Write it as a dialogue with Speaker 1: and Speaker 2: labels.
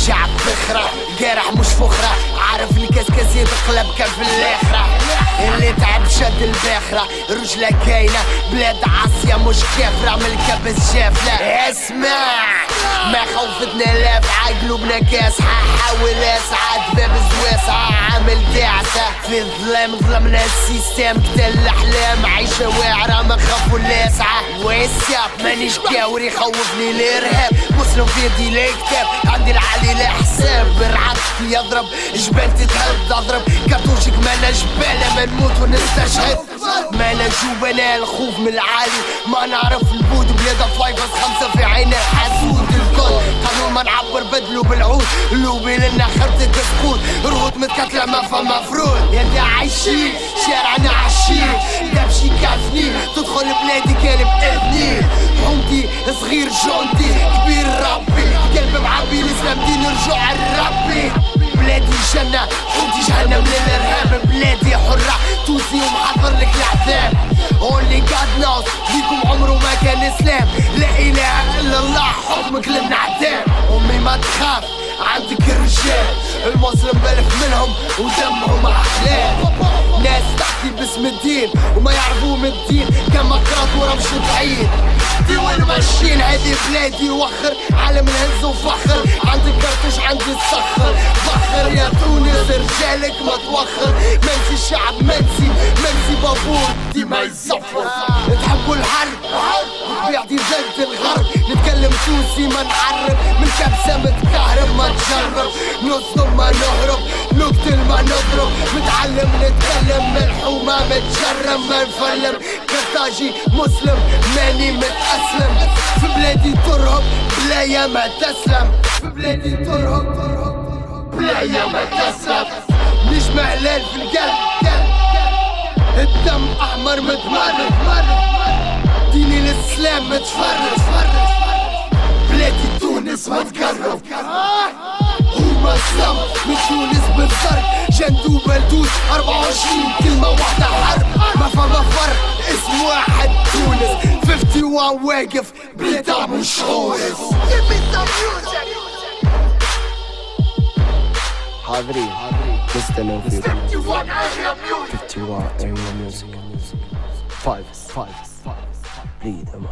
Speaker 1: شعب فخرة جارح مش فخرة، عارف الكاسكاس يتقلب كان في الاخرة. اللي تعب شد الباخرة، رجلة كاينة بلاد عاصية مش كافرة، من الكبس جافلة. اسمع ما خوفتنا لافعة، قلوبنا كاسحة، حاول اسعى باب واسعة، عامل داعسة في الظلام. ظلمنا السيستم قتل الاحلام، عيشة واعرة ما خافوا اللاسعة. ويساب مانيش كاوري خوفني الارهاب، مسلم في يدي الكتاب، عندي العالي لا حساب. بالرعد يضرب جبال تتهد، اضرب كرتوشك مانا جبالة، ما نموت ونستشهد. مانا جبنا الخوف من العالي، ما نعرف البود بلاد فايفز خمسة في عين الحسود. الكل قانون ما نعبر بدلو بالعود، اللوبي لنا خرطة سكوت، روت متكتلة ما فما مفروض. يا دا عايشين شارعنا عشين، دبشي كافني تدخل بلادي كان بإذني. حومتي صغير جونتي كبير ربي، قلبي معبي الاسلام دين رجوع الربي. بلادي جنة حومتي جهنم للارهاب، بلادي حرة توسي ومحضر لك العذاب. Only God knows ليكم عمره ما كان اسلام، لا اله الا الله حكمك للنعدام. امي ما تخاف عندك الرجال، المسلم بلف منهم ودمهم احلام. ناس تحكي باسم الدين وما يعرفوا من الدين، كما قرات ورا مش بعيد. دي وين ماشيين هذه بلادي، وخر عالم الهز وفخر، عندك كرتوش عندي الصخر. فخر يا تونس رجالك ما توخر، منسي الشعب منسي بابور ديما يزفر. تحبوا الحرب بيعطي زلة الغرب، نتكلم تونسي ما نعرب، من كبسة متكهرب ما نجرب. نصدم ما نهرب، نقتل ما نضرب، متعلم نتكلم، ملحومة متجرم ما نفلم. كرتاجي مسلم ماني متأسلم، في بلادي ترهب بلايا ما تسلم، في بلادي ترهب بلايا ما تسلم. نجمة هلال في القلب، الدم احمر متمرد، ديني الاسلام متفرد. بلادي تونس ما تقرب، هما السم من تونس بالزرق، جندو بلدوس 24 كلمة واحدة حرب. ما فما فرق اسم واحد تونس، 51 واقف بلادها مش حورس.
Speaker 2: حاضرين نستنوا فيكم 51 area music 5 lead them.